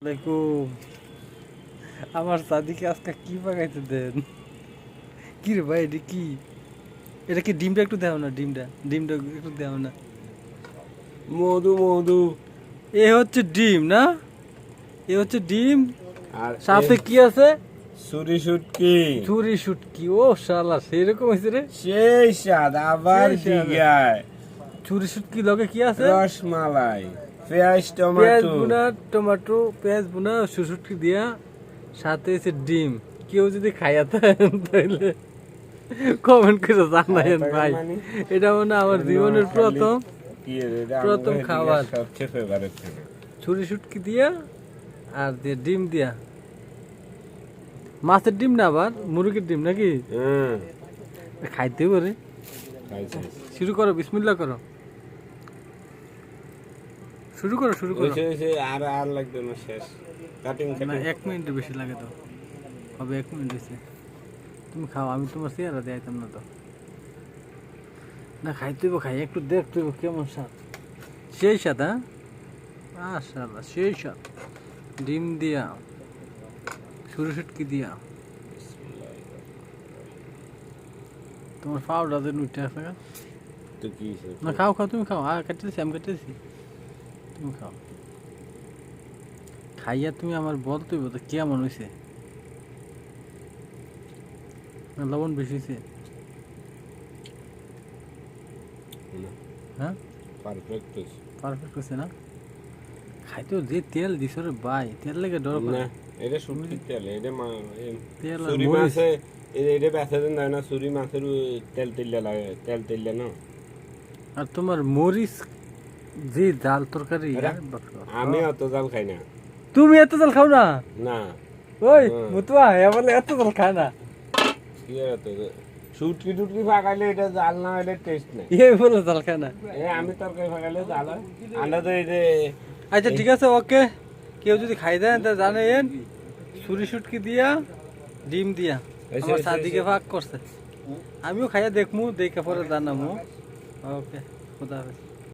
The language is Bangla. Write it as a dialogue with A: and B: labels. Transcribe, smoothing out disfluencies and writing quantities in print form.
A: আলাইকুম। আমার সাদিকে আজকে কি পাকাইতে দেন? কি রে ভাই, এটা কি? এটা কি ডিমটা একটু দাও না, ডিমটা একটু দাও না।
B: মধু মধু
A: এ হচ্ছে ডিম না? এ হচ্ছে ডিম,
B: আর
A: সাথে কি আছে?
B: ছুরি শুটকি।
A: ছুরি শুটকি। ও শালা, সেরকম হয়েছে রে।
B: সেই স্বাদ আবার
A: সেই স্বাদ।
B: দিঘায়
A: ছুরি শুটকি লগে কি আছে?
B: রসমালাই, পেঁয়াজ,
A: পেঁয়াজ
B: টমেটো।
A: বুনা, টমেটো, পেঁয়াজ বুনা, শুটকি দিয়া, সাথে হচ্ছে ডিম। কেউ যদি খাইয়া থাকেন তাহলে কমেন্ট করে জানাইন ভাই। এটা মনে হয় আমার জীবনের প্রথম প্রথম খাবার।
B: সবচেয়ে ফেভারিট।
A: ছুরি শুটকি দিয়া আর দিয়ে ডিম দিয়া। মাছের ডিম না, আবার মুরগির ডিম নাকি? খাইতে পারে। শুরু করো, বিসমিল্লাহ করো। শুরু করো।
B: আর আর লাগবে না, শেষ কাটিং
A: না, 1 মিনিটের বেশি লাগে তো। হবে 1 মিনিট হয়েছে। তুমি খাও, আমি তোমার চেহারা দেখাইতাম না তো। না, খাইতে হইব, খাই একটু দেখতে হইব কেমন স্বাদ। সেই স্বাদ, হ্যাঁ মাশাআল্লাহ, সেই স্বাদ। ডিম দিয়া, ছুরি শুটকি দিয়া। তোমার পাউডার দেন উঠে আসে।
B: তো কি
A: না, খাও তুমি খাও। আর কাটতেছি, আমি কাটতেছি, তুমি খাও। খাইয়া তুমি আমার বলতে হইব তো কেমন হয়েছে। লবণ বেশি হয়েছে? হ্যাঁ,
B: পারফেক্ট
A: পারফেক্ট হয়েছে না? খাইতেও যে তেল দিছ রে ভাই, তেল লেগে ডর করে।
B: না, এটা শুটকি তেল, এটা
A: তেল আর
B: ছুরি
A: মরিচ।
B: মাছে এটা বেচা দেন না, ছুরি মাছের তেল তেল লাগে, তেল তেল না।
A: আর তোমার মরিচ যে জাল তরকারি।
B: আমি অত জাল খাই না।
A: তুমি এত জাল খাও না?
B: না,
A: ওই মুতুয়া বলে এত জাল খায় না।
B: কি আর এত শুটকি টুটকি ফাঁকাইলে এটা জাল না হলে টেস্ট নেই।
A: বলে জাল খায় না।
B: আমি তরকারি ফাঁকাইলে জাল হয়। আমরা তো এই যে
A: আচ্ছা ঠিক আছে, ওকে। কেউ যদি খাই দেন তা জানেন, ছুরি শুটকি দিয়া, ডিম দিয়া আমার সাদিকে ভাগ করছে। আমিও খাইয়া দেখমু, দেখে পরে জানামু। ওকে, খুদা হাফেজ।